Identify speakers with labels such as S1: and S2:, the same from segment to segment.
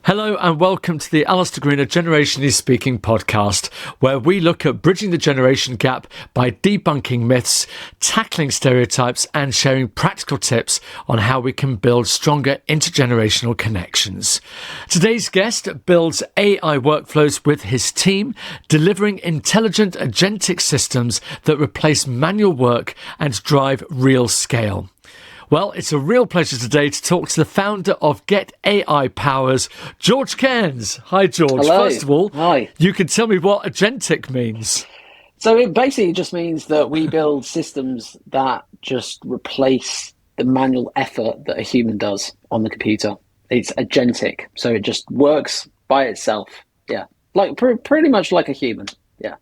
S1: Hello and welcome to the Alastair Greener Generationally Speaking podcast, where we look at bridging the generation gap by debunking myths, tackling stereotypes and sharing practical tips on how we can build stronger intergenerational connections. Today's guest builds AI workflows with his team, delivering intelligent agentic systems that replace manual work and drive real scale. Well, it's a real pleasure today to talk to the founder of Get AI Powers, George Cairns. Hi, George.
S2: Hello.
S1: First of all,
S2: Hi.
S1: You can tell me what agentic means.
S2: So it basically just means that we build systems that just replace the manual effort that a human does on the computer. It's agentic, so it just works by itself. Yeah, like pretty much like a human. Yeah.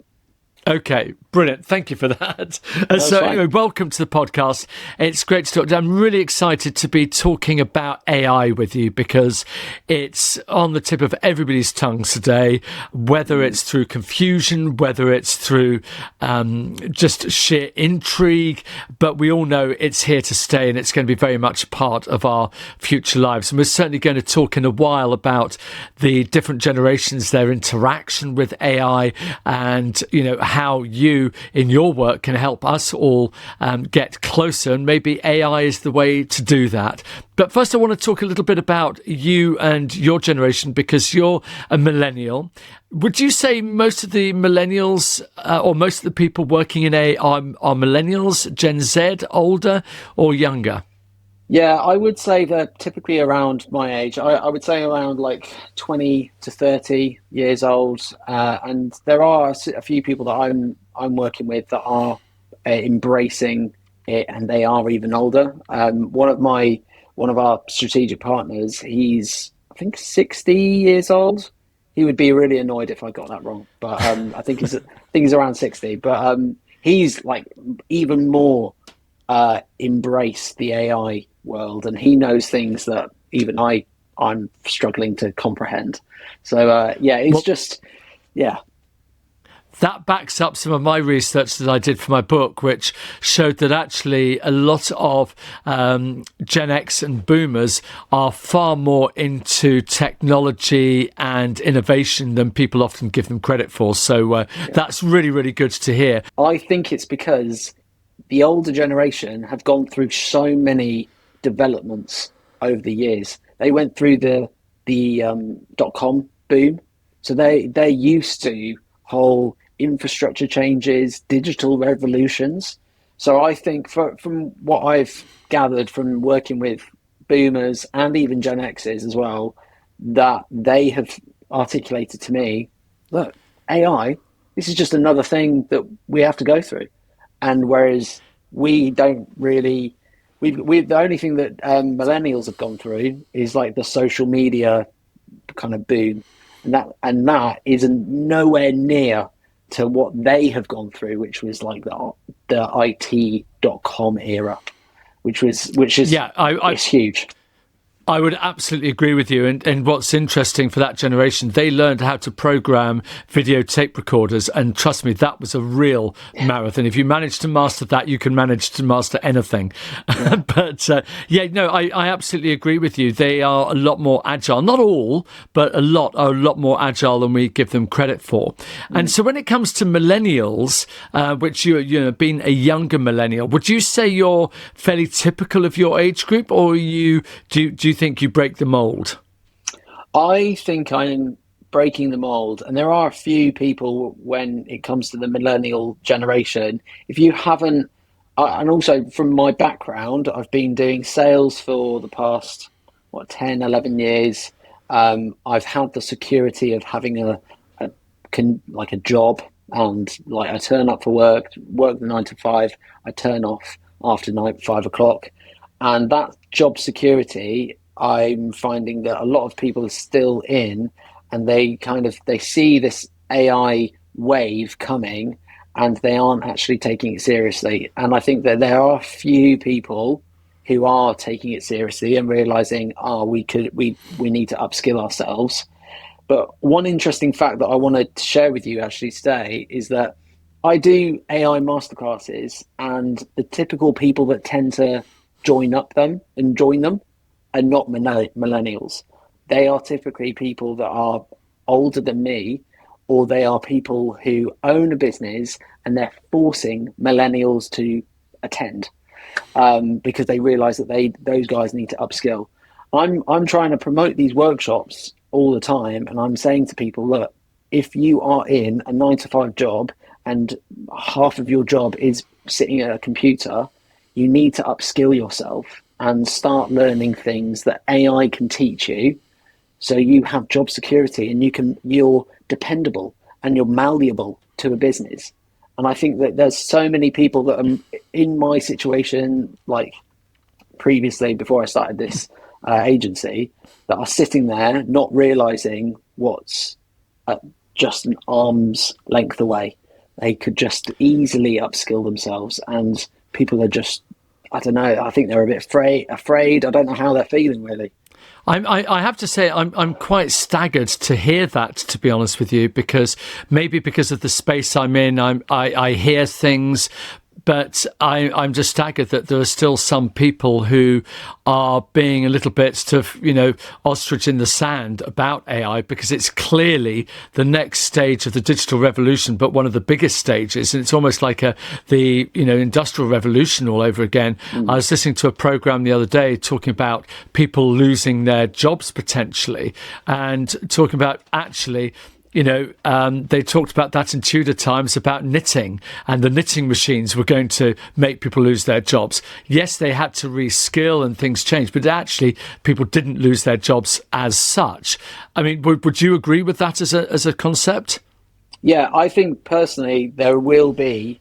S1: Okay, brilliant. Thank you for that.
S2: Fine.
S1: Anyway, welcome to the podcast. It's great to talk to you. I'm really excited to be talking about AI with you because it's on the tip of everybody's tongues today, whether it's through confusion, whether it's through just sheer intrigue, but we all know it's here to stay and it's going to be very much part of our future lives. And we're certainly going to talk in a while about the different generations, their interaction with AI and, how you in your work can help us all get closer, and maybe AI is the way to do that. But first I want to talk a little bit about you and your generation, because you're a millennial. Would you say most of the millennials or most of the people working in AI are millennials, Gen Z, older or younger?
S2: Yeah, I would say they're typically around my age. I would say around like 20 to 30 years old. And there are a few people that I'm working with that are embracing it, and they are even older. One of our strategic partners, he's I think 60 years old. He would be really annoyed if I got that wrong, but I think he's around 60. But he's like even more embrace the AI world, and he knows things that even I'm struggling to comprehend. So yeah.
S1: That backs up some of my research that I did for my book, which showed that actually a lot of Gen X and boomers are far more into technology and innovation than people often give them credit for. So that's really, really good to hear.
S2: I think it's because the older generation have gone through so many developments over the years. They went through the .com boom, so they're used to whole infrastructure changes, digital revolutions. So I think from what I've gathered from working with boomers and even Gen X's as well, that they have articulated to me, look, AI, this is just another thing that we have to go through. And whereas we don't really, we the only thing that millennials have gone through is like the social media kind of boom, and that isn't nowhere near to what they have gone through, which was like the IT.com era, which is it's huge.
S1: I would absolutely agree with you. And what's interesting for that generation, they learned how to program videotape recorders. And trust me, that was a real marathon. If you manage to master that, you can manage to master anything. Yeah. But I absolutely agree with you. They are a lot more agile. Not all, but a lot more agile than we give them credit for. And so when it comes to millennials, which you being a younger millennial, would you say you're fairly typical of your age group, or do you think you break the mold?
S2: I think I'm breaking the mold, and there are a few people when it comes to the millennial generation. If you haven't, and also from my background, I've been doing sales for the past 10, 11 years. I've had the security of having a job, and like I turn up for work the 9 to 5, I turn off after 5 o'clock, and that job security, I'm finding that a lot of people are still in, and they see this AI wave coming, and they aren't actually taking it seriously. And I think that there are a few people who are taking it seriously and realizing, we need to upskill ourselves. But one interesting fact that I wanted to share with you actually today is that I do AI masterclasses, and the typical people that tend to join them are not millennials. they are typically people that are older than me, or they are people who own a business and they're forcing millennials to attend, because they realize that those guys need to upskill. I'm trying to promote these workshops all the time, and I'm saying to people, look, if you are in a 9 to 5 job and half of your job is sitting at a computer, you need to upskill yourself and start learning things that AI can teach you, so you have job security and you're dependable and you're malleable to a business. And I think that there's so many people that are in my situation, like previously before I started this agency, that are sitting there not realizing what's just an arm's length away. They could just easily upskill themselves, and people are just, I don't know, I think they're a bit afraid. I don't know how they're feeling, really.
S1: I have to say I'm quite staggered to hear that, to be honest with you, because maybe because of the space I'm in, I hear things, but I'm just staggered that there are still some people who are being a little bit sort of, ostrich in the sand about AI, because it's clearly the next stage of the digital revolution, but one of the biggest stages. And it's almost like the industrial revolution all over again. I was listening to a program the other day talking about people losing their jobs potentially, and talking about actually, they talked about that in Tudor times about knitting, and the knitting machines were going to make people lose their jobs. Yes, they had to reskill and things changed, but actually people didn't lose their jobs as such. I mean, would you agree with that as a concept?
S2: Yeah, I think personally there will be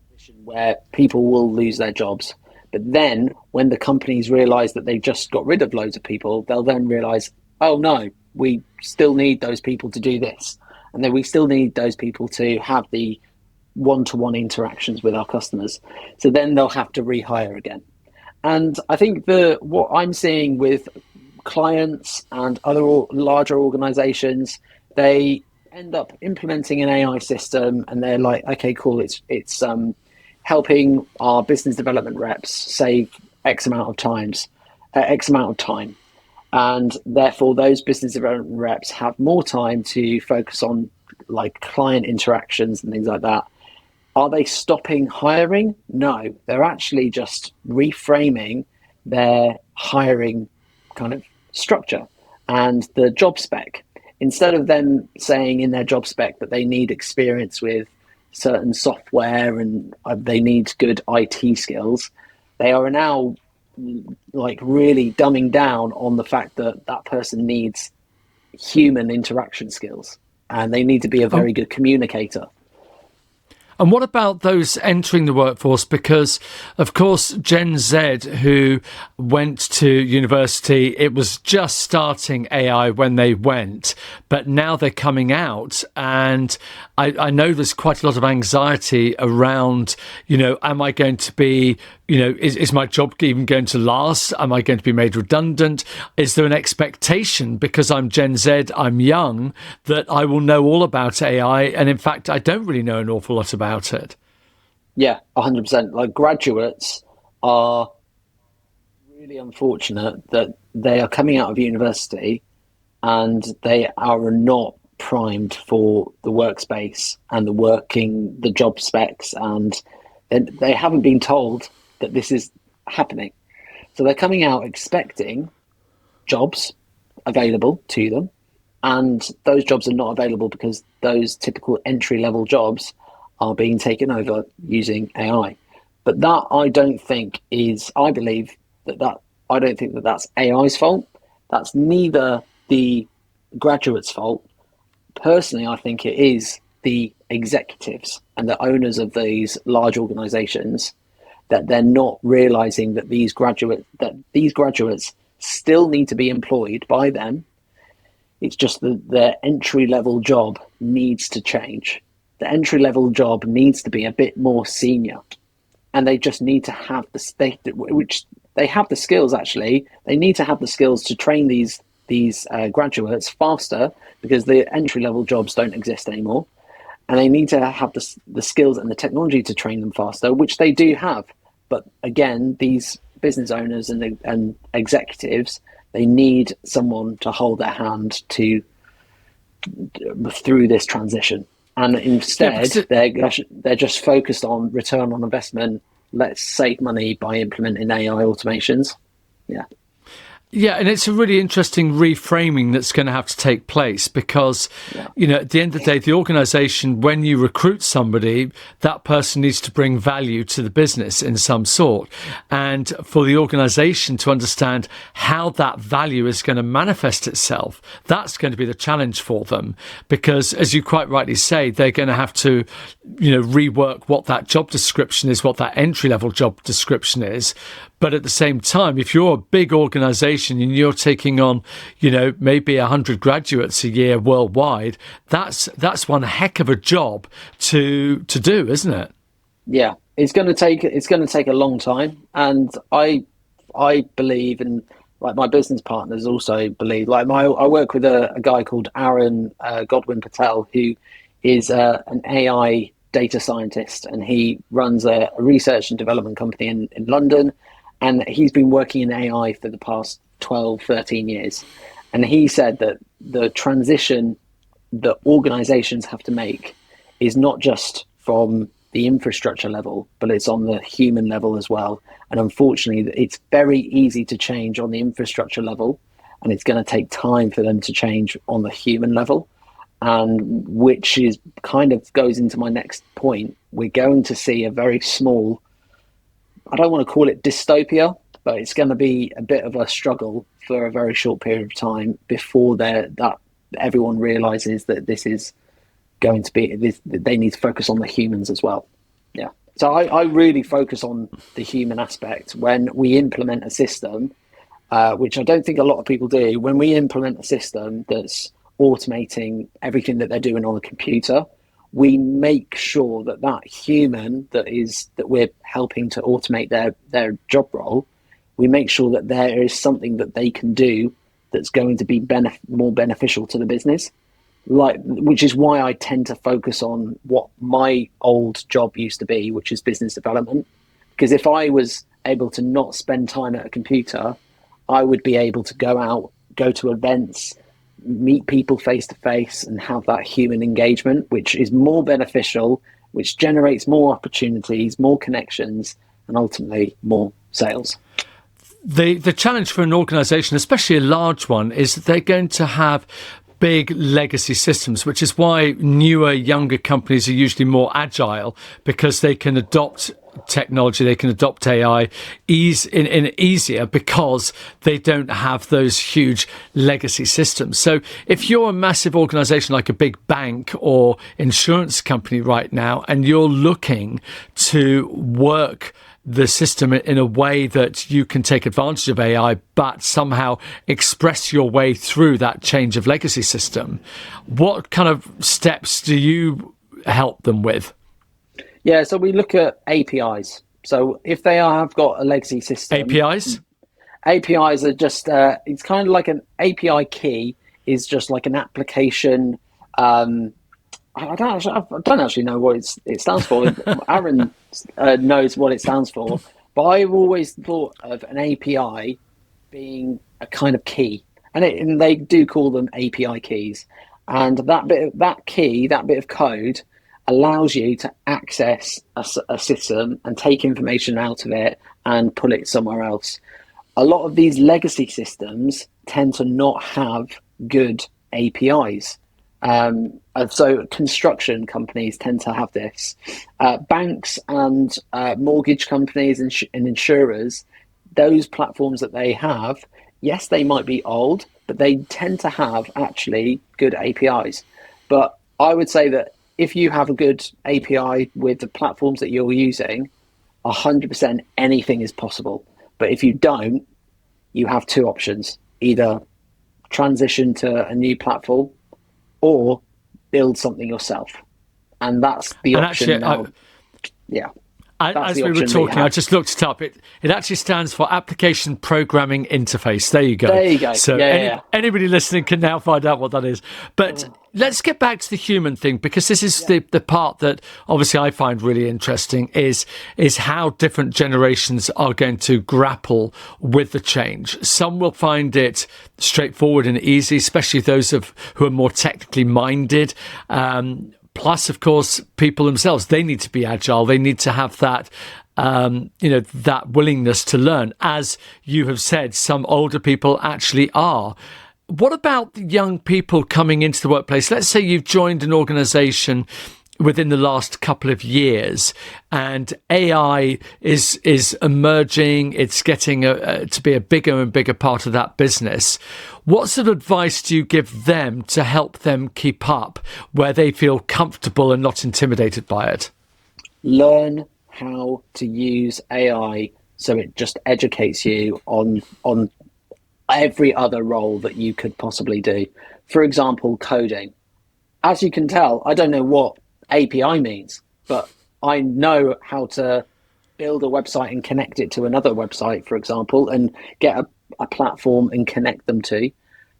S2: a position where people will lose their jobs. But then when the companies realize that they just got rid of loads of people, they'll then realize, oh no, we still need those people to do this. And then we still need those people to have the one-to-one interactions with our customers. So then they'll have to rehire again. And I think what I'm seeing with clients and other larger organizations, they end up implementing an AI system, and they're like, okay, cool, it's helping our business development reps save X amount of time. And therefore, those business development reps have more time to focus on like client interactions and things like that. Are they stopping hiring? No, they're actually just reframing their hiring kind of structure and the job spec. Instead of them saying in their job spec that they need experience with certain software and they need good IT skills, they are now like really dumbing down on the fact that that person needs human interaction skills and they need to be a very good communicator.
S1: And what about those entering the workforce? Because, of course, Gen Z, who went to university, it was just starting AI when they went, but now they're coming out. And I know there's quite a lot of anxiety around, am I going to be, is my job even going to last? Am I going to be made redundant? Is there an expectation, because I'm Gen Z, I'm young, that I will know all about AI? And in fact, I don't really know an awful lot about it.
S2: Yeah, 100%. Like, graduates are really unfortunate that they are coming out of university and they are not primed for the workspace and the job specs, and they haven't been told that this is happening. So they're coming out expecting jobs available to them, and those jobs are not available because those typical entry-level jobs are being taken over using AI. But that I don't think is, I believe that I don't think that that's AI's fault. That's neither the graduate's fault. Personally, I think it is the executives and the owners of these large organizations, that they're not realizing that these graduates still need to be employed by them. It's just that their entry-level job needs to change. The entry-level job needs to be a bit more senior, and they just need to have which they have the skills. Actually, they need to have the skills to train these graduates faster, because the entry-level jobs don't exist anymore, and they need to have the skills and the technology to train them faster, which they do have. But again, these business owners and executives, they need someone to hold their hand through this transition. And instead, they're just focused on return on investment. Let's save money by implementing AI automations. Yeah.
S1: Yeah, and it's a really interesting reframing that's going to have to take place because, at the end of the day, the organisation, when you recruit somebody, that person needs to bring value to the business in some sort. And for the organisation to understand how that value is going to manifest itself, that's going to be the challenge for them. Because, as you quite rightly say, they're going to have to, rework what that job description is, what that entry-level job description is. But at the same time, if you're a big organisation and you're taking on, maybe 100 graduates a year worldwide, that's one heck of a job to do, isn't it?
S2: Yeah, it's going to take a long time, and I believe, and like my business partners also believe. Like I work with a guy called Aaron Godwin Patel, who is an AI data scientist, and he runs a research and development company in London. And he's been working in AI for the past 12, 13 years. And he said that the transition that organizations have to make is not just from the infrastructure level, but it's on the human level as well. And unfortunately, it's very easy to change on the infrastructure level, and it's going to take time for them to change on the human level. And which is kind of goes into my next point. We're going to see a very small, I don't want to call it dystopia, but it's going to be a bit of a struggle for a very short period of time before that everyone realizes that this is going to be this. They need to focus on the humans as well. Yeah. So I really focus on the human aspect when we implement a system, which I don't think a lot of people do. When we implement a system that's automating everything that they're doing on a computer, we make sure that human that we're helping to automate their job role, we make sure that there is something that they can do that's going to be more beneficial to the business. Which is why I tend to focus on what my old job used to be, which is business development. Because if I was able to not spend time at a computer, I would be able to go out, go to events, meet people face to face, and have that human engagement, which is more beneficial, which generates more opportunities, more connections, and ultimately more sales.
S1: The challenge for an organization, especially a large one, is that they're going to have big legacy systems, which is why newer, younger companies are usually more agile, because they can adopt technology, they can adopt AI easier because they don't have those huge legacy systems. So if you're a massive organization like a big bank or insurance company right now, and you're looking to work the system in a way that you can take advantage of AI, but somehow express your way through that change of legacy system, what kind of steps do you help them with?
S2: Yeah, so we look at APIs. So if they have got a legacy system, APIs are just it's kind of like an API key is just like an application. I don't actually know what it stands for. Aaron knows what it stands for, but I've always thought of an API being a kind of key, and they do call them API keys. And that bit of code allows you to access a system and take information out of it and put it somewhere else. A lot of these legacy systems tend to not have good APIs. So construction companies tend to have this. Banks and mortgage companies and insurers, those platforms that they have, yes, they might be old, but they tend to have actually good APIs. But I would say that if you have a good API with the platforms that you're using, 100% anything is possible. But if you don't, you have two options: either transition to a new platform or build something yourself. And that's the option now. Yeah. That's
S1: As
S2: the
S1: we were
S2: option that you
S1: talking, I
S2: have.
S1: just looked it up. It actually stands for Application Programming Interface. There you go.
S2: There you go.
S1: So
S2: Yeah.
S1: anybody listening can now find out what that is. But let's get back to the human thing, because this is the part that obviously I find really interesting is how different generations are going to grapple with the change. Some will find it straightforward and easy, especially those who are more technically minded. Plus, of course, people themselves, they need to be agile. They need to have that, that willingness to learn. As you have said, some older people actually are. What about the young people coming into the workplace? Let's say you've joined an organization within the last couple of years and AI is emerging, it's getting to be a bigger and bigger part of that business. What sort of advice do you give them to help them keep up where they feel comfortable and not intimidated by it?
S2: Learn how to use AI so it just educates you on every other role that you could possibly do. For example, coding. As you can tell, I don't know what API means, but I know how to build a website and connect it to another website, for example, and get a platform and connect them to.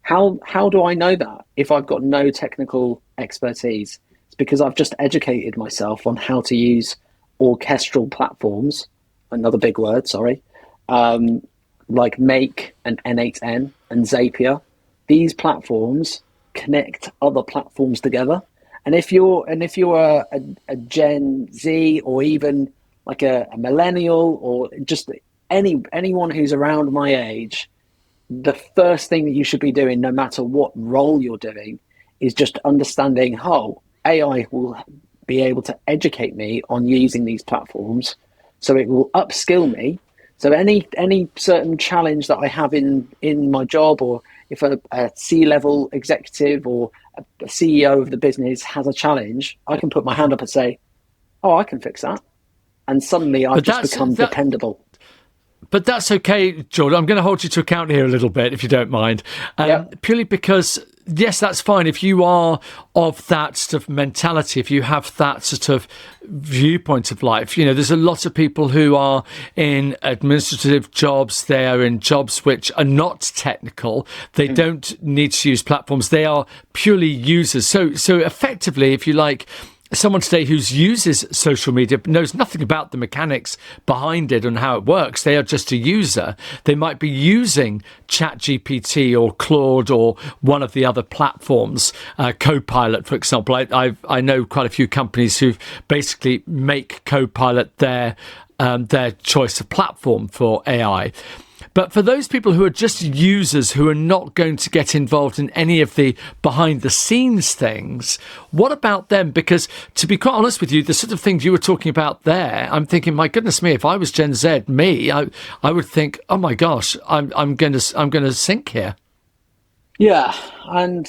S2: How do I know that if I've got no technical expertise? It's because I've just educated myself on how to use orchestral platforms, another big word, sorry, like Make and N8N and Zapier. These platforms connect other platforms together. And if you're a Gen Z or even like a millennial or just anyone who's around my age, the first thing that you should be doing, no matter what role you're doing, is just understanding how AI will be able to educate me on using these platforms. So it will upskill me. So any certain challenge that I have in my job, or if a C-level executive or a CEO of the business has a challenge, I can put my hand up and say, "Oh, I can fix that," and suddenly I've just become dependable.
S1: But that's okay, Jordan. I'm going to hold you to account here a little bit, if you don't mind. Purely because, yes, that's fine. If you are of that sort of mentality, if you have that sort of viewpoint of life, there's a lot of people who are in administrative jobs. They are in jobs which are not technical. They don't need to use platforms. They are purely users. So effectively, if you like, someone today who uses social media knows nothing about the mechanics behind it and how it works. They are just a user. They might be using ChatGPT or Claude or one of the other platforms, Copilot, for example. I know quite a few companies who basically make Copilot their choice of platform for AI. But for those people who are just users, who are not going to get involved in any of the behind the scenes things, what about them? Because to be quite honest with you, the sort of things you were talking about there, I'm thinking, my goodness me, if I was Gen Z, I would think, oh my gosh, I'm going to sink here.
S2: Yeah, and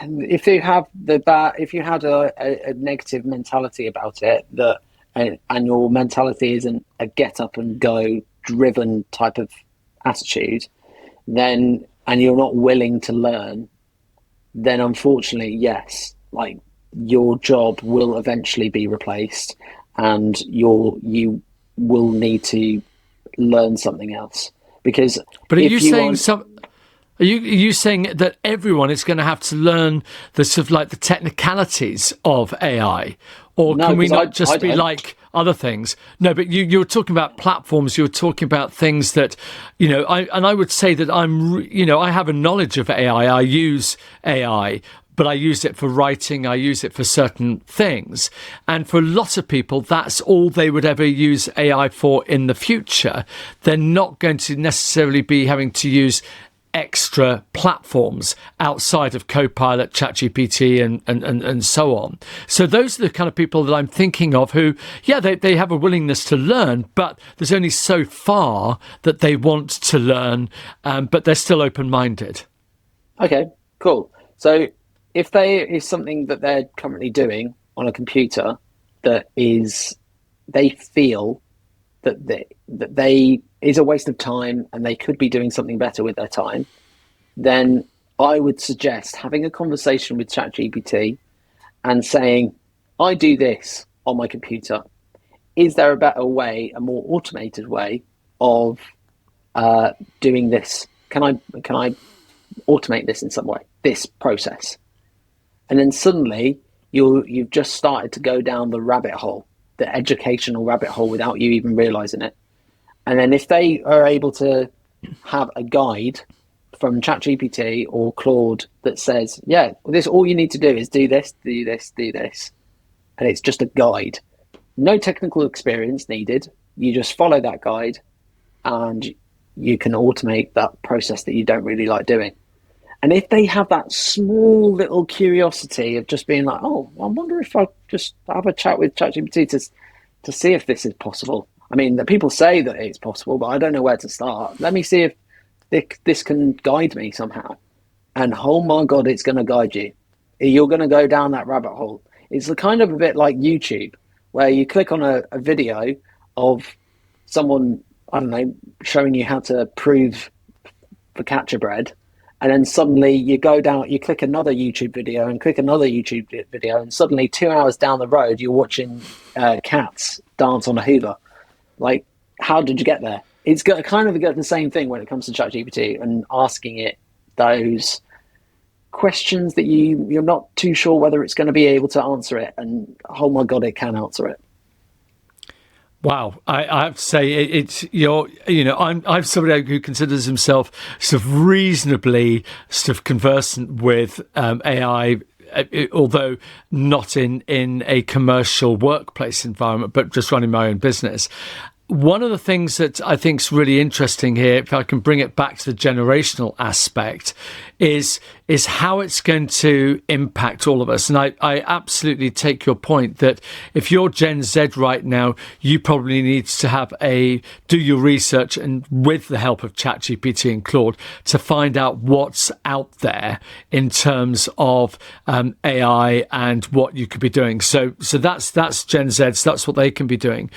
S2: if you have if you had a negative mentality about it, and your mentality isn't a get up and go driven type of attitude, and you're not willing to learn, then unfortunately, yes, like your job will eventually be replaced, and you will need to learn something else. Because
S1: but are you saying that everyone is going to have to learn the sort of like the technicalities of AI, or can we not just be like other things? No, but you're talking about platforms. You're talking about things that, I would say that I have a knowledge of AI. I use AI, but I use it for writing. I use it for certain things. And for a lot of people, that's all they would ever use AI for in the future. They're not going to necessarily be having to use extra platforms outside of Copilot, ChatGPT, and so on. So those are the kind of people that I'm thinking of who, they have a willingness to learn, but there's only so far that they want to learn, but they're still open-minded.
S2: Okay, cool. So if there is something that they're currently doing on a computer that they feel that they is a waste of time and they could be doing something better with their time, then I would suggest having a conversation with ChatGPT and saying, I do this on my computer. is there a better way, a more automated way of doing this? Can I automate this in some way? This process, and then suddenly you've just started to go down the rabbit hole, the educational rabbit hole, without you even realizing it. And then if they are able to have a guide from ChatGPT or Claude that says, yeah, this all you need to do is do this, do this, do this, and it's just a guide, no technical experience needed. You just follow that guide, and you can automate that process that you don't really like doing. And if they have that small little curiosity of just being like, oh, I wonder if I just have a chat with ChatGPT to see if this is possible. I mean, the people say that it's possible, but I don't know where to start. Let me see if this can guide me somehow. And oh my God, it's going to guide you. You're going to go down that rabbit hole. It's kind of a bit like YouTube, where you click on a video of someone, I don't know, showing you how to prove focaccia bread. And then suddenly you go down, you click another YouTube video and click another YouTube video, and suddenly 2 hours down the road, you're watching cats dance on a hula. Like, how did you get there? It's got kind of got the same thing when it comes to ChatGPT and asking it those questions that you're not too sure whether it's going to be able to answer it. And oh my God, it can answer it.
S1: Wow, I have to say I'm somebody who considers himself sort of reasonably sort of conversant with AI, although not in a commercial workplace environment, but just running my own business. One of the things that I think is really interesting here, if I can bring it back to the generational aspect, is how it's going to impact all of us. And I absolutely take your point that if you're Gen Z right now, you probably need to do your research, and with the help of ChatGPT and Claude, to find out what's out there in terms of AI and what you could be doing. So that's Gen Z. So that's what they can be doing.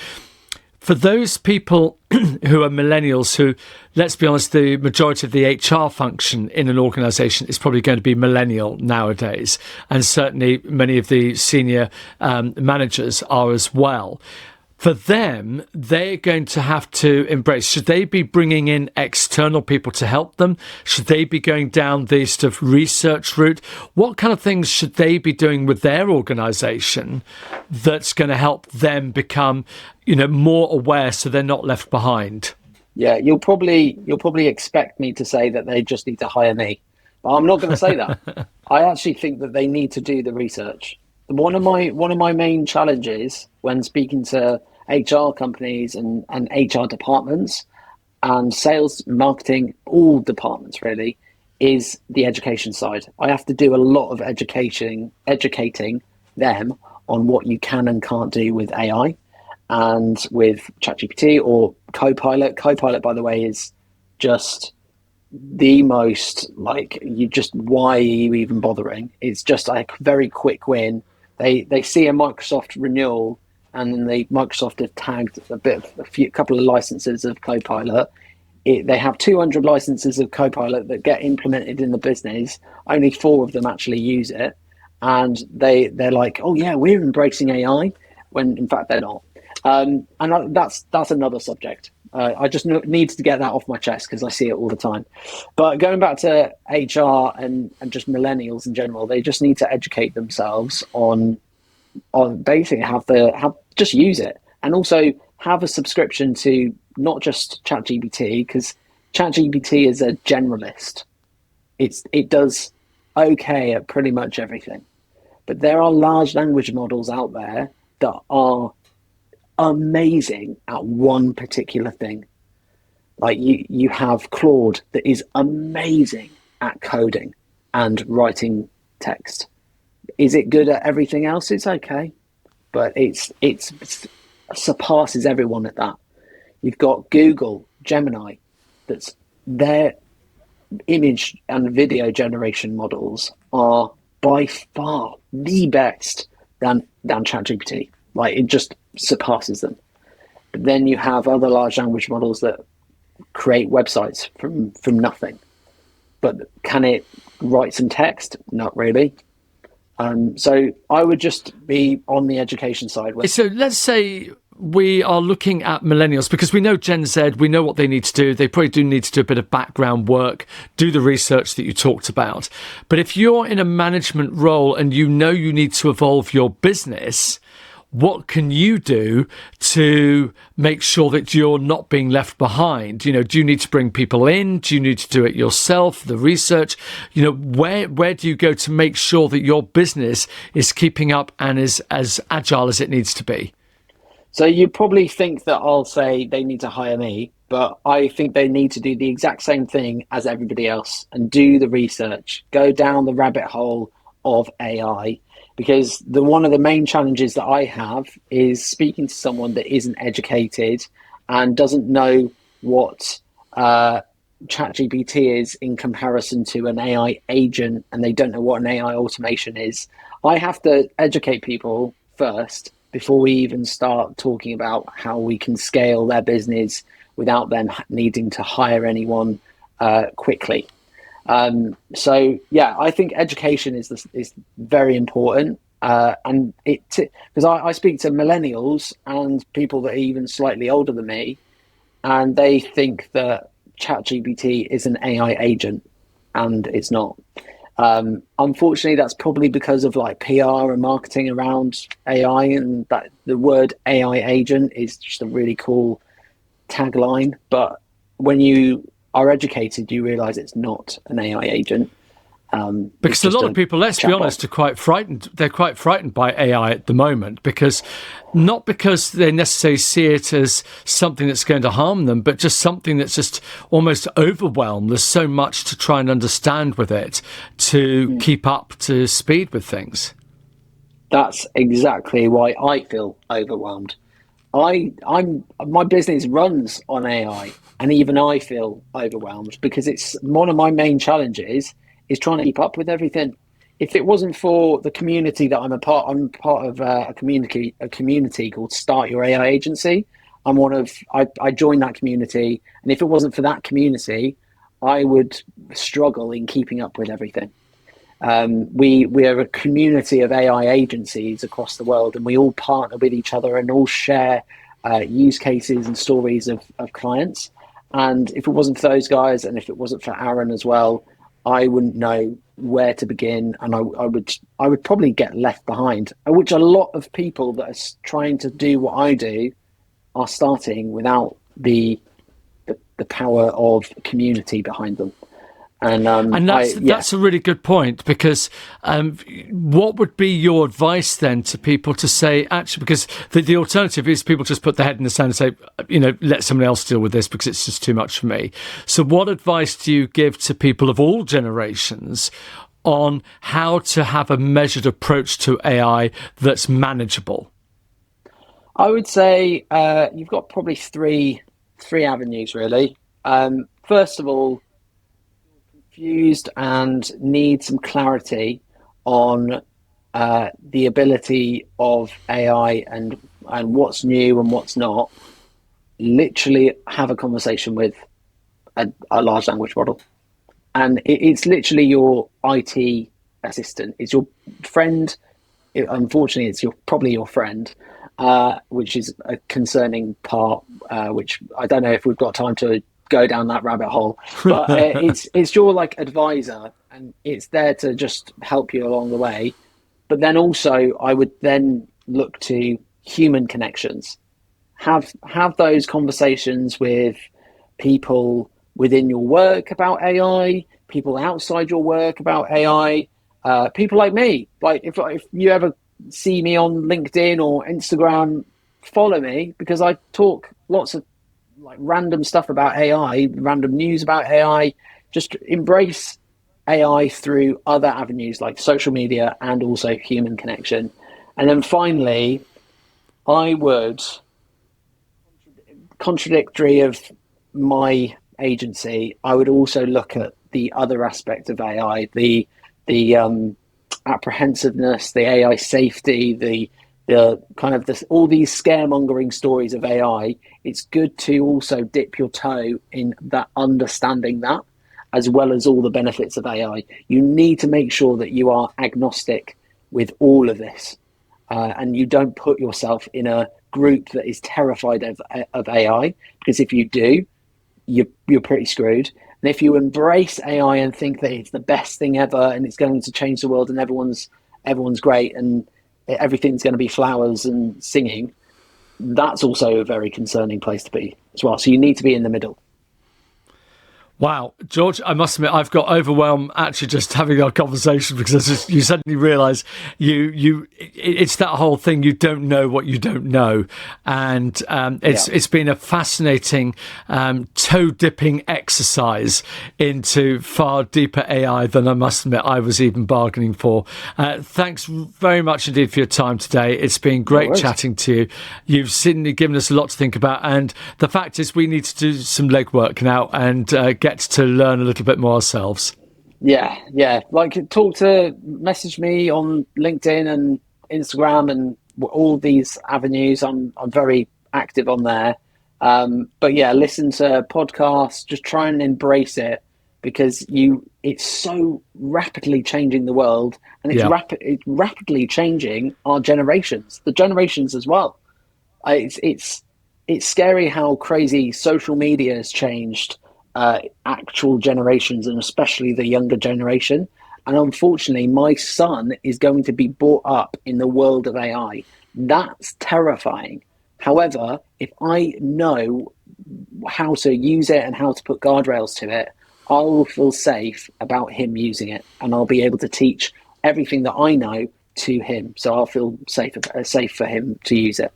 S1: For those people who are millennials, who, let's be honest, the majority of the HR function in an organisation is probably going to be millennial nowadays, and certainly many of the senior managers are as well. For them, they're going to have to embrace, should they be bringing in external people to help them? Should they be going down the sort of research route? What kind of things should they be doing with their organisation that's going to help them become, more aware so they're not left behind?
S2: Yeah, you'll probably expect me to say that they just need to hire me, but I'm not going to say that. I actually think that they need to do the research. One of my main challenges when speaking to HR companies and HR departments and sales, marketing, all departments really, is the education side. I have to do a lot of educating them on what you can and can't do with AI and with ChatGPT or Copilot. Copilot, by the way, is just the most, like, why are you even bothering? It's just like a very quick win. They see a Microsoft renewal, and then Microsoft have tagged a couple of licenses of Copilot. They have 200 licenses of Copilot that get implemented in the business. Only 4 of them actually use it, and they're like, oh yeah, we're embracing AI, when in fact they're not. And that's another subject. I just need to get that off my chest because I see it all the time. But going back to HR and just millennials in general, they just need to educate themselves on basically just use it, and also have a subscription to not just ChatGPT, because ChatGPT is a generalist. It does okay at pretty much everything, but there are large language models out there that are amazing at one particular thing. Like you have Claude that is amazing at coding and writing text. Is it good at everything else? It's okay, but it's surpasses everyone at that. You've got Google Gemini, that's their image and video generation models are by far the best than ChatGPT. Like, it just surpasses them. But then you have other large language models that create websites from nothing. But can it write some text? Not really. So I would just be on the education side.
S1: So let's say we are looking at millennials, because we know Gen Z, we know what they need to do. They probably do need to do a bit of background work, do the research that you talked about. But if you're in a management role and you know you need to evolve your business, what can you do to make sure that you're not being left behind? Do you need to bring people in? Do you need to do it yourself, the research? Where do you go to make sure that your business is keeping up and is as agile as it needs to be?
S2: So you probably think that I'll say they need to hire me, but I think they need to do the exact same thing as everybody else and do the research, go down the rabbit hole of AI. Because one of the main challenges that I have is speaking to someone that isn't educated and doesn't know what ChatGPT is in comparison to an AI agent, and they don't know what an AI automation is. I have to educate people first before we even start talking about how we can scale their business without them needing to hire anyone quickly. So yeah, I think education is very important, and because I speak to millennials and people that are even slightly older than me, and they think that ChatGPT is an AI agent, and it's not. Unfortunately, that's probably because of like PR and marketing around AI, and that the word AI agent is just a really cool tagline. But when you are educated, you realize it's not an AI agent.
S1: Because a lot of people, let's be honest, are quite frightened. They're quite frightened by AI at the moment, not because they necessarily see it as something that's going to harm them, but just something that's just almost overwhelmed. There's so much to try and understand with it to keep up to speed with things.
S2: That's exactly why I feel overwhelmed. My business runs on AI, and even I feel overwhelmed because it's one of my main challenges is trying to keep up with everything. If it wasn't for the community that I'm part of a community called Start Your AI Agency. I joined that community, and if it wasn't for that community, I would struggle in keeping up with everything. We are a community of AI agencies across the world, and we all partner with each other and all share use cases and stories of clients. And if it wasn't for those guys, and if it wasn't for Aaron as well, I wouldn't know where to begin, and I would probably get left behind, which a lot of people that are trying to do what I do are starting without the power of community behind them.
S1: And that's a really good point, because what would be your advice then to people to say, actually, because the alternative is people just put their head in the sand and say, let someone else deal with this because it's just too much for me. So what advice do you give to people of all generations on how to have a measured approach to AI that's manageable?
S2: I would say you've got probably three avenues, really. First of all, confused and need some clarity on the ability of AI and what's new and what's not. Literally have a conversation with a large language model, and it's literally your IT assistant. It's your friend. Unfortunately, it's probably your friend, which is a concerning part. Which I don't know if we've got time to go down that rabbit hole, but it's your like advisor, and it's there to just help you along the way. But then also I would then look to human connections, have those conversations with people within your work about AI, people outside your work about AI, people like me. Like if you ever see me on LinkedIn or Instagram, follow me, because I talk lots of like random stuff about AI, random news about AI. Just embrace AI through other avenues like social media and also human connection. And then finally, I would, contradictory of my agency, I would also look at the other aspect of AI, the apprehensiveness, the AI safety, the kind of all these scaremongering stories of AI. It's good to also dip your toe in that, understanding that, as well as all the benefits of AI. You need to make sure that you are agnostic with all of this, and you don't put yourself in a group that is terrified of AI, because if you do, you're pretty screwed. And if you embrace AI and think that it's the best thing ever and it's going to change the world and everyone's great and everything's going to be flowers and singing, that's also a very concerning place to be as well. So you need to be in the middle.
S1: Wow, George, I must admit, I've got overwhelmed actually just having our conversation, because you suddenly realise it's that whole thing, you don't know what you don't know. And it's been a fascinating toe-dipping exercise into far deeper AI than I must admit I was even bargaining for. Thanks very much indeed for your time today. It's been great chatting to you. You've certainly given us a lot to think about. And the fact is, we need to do some legwork now and get to learn a little bit more ourselves.
S2: Yeah. Like, message me on LinkedIn and Instagram and all these avenues. I'm very active on there. But yeah, listen to podcasts, just try and embrace it, because it's so rapidly changing the world, and it's rapidly changing our generations, the generations as well. It's scary how crazy social media has changed actual generations, and especially the younger generation. And unfortunately, my son is going to be brought up in the world of AI. That's terrifying. However, if I know how to use it and how to put guardrails to it, I will feel safe about him using it, and I'll be able to teach everything that I know to him. So I'll feel safe for him to use it.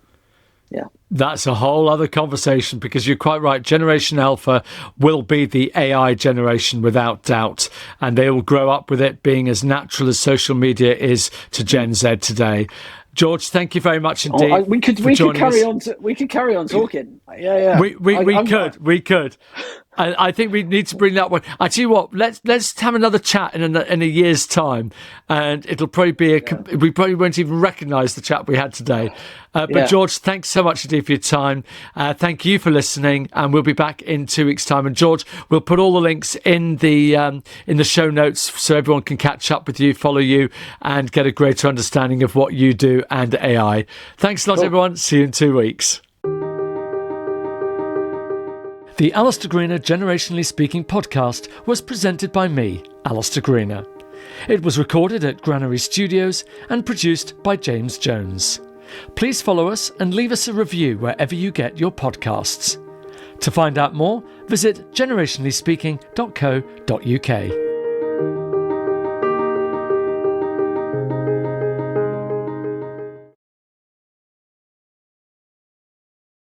S2: Yeah.
S1: That's a whole other conversation, because you're quite right. Generation Alpha will be the AI generation without doubt, and they will grow up with it being as natural as social media is to Gen Z today. George, thank you very much indeed.
S2: We could carry on talking. Yeah.
S1: We could. I think we need to bring that one. I tell you what, let's have another chat in a year's time, and it'll probably be we probably won't even recognise the chat we had today. But George, thanks so much indeed for your time. Thank you for listening, and we'll be back in 2 weeks' time. And George, we'll put all the links in the show notes so everyone can catch up with you, follow you, and get a greater understanding of what you do and AI. Thanks a lot, everyone. See you in 2 weeks. The Alastair Greener Generationally Speaking podcast was presented by me, Alastair Greener. It was recorded at Granary Studios and produced by James Jones. Please follow us and leave us a review wherever you get your podcasts. To find out more, visit generationallyspeaking.co.uk.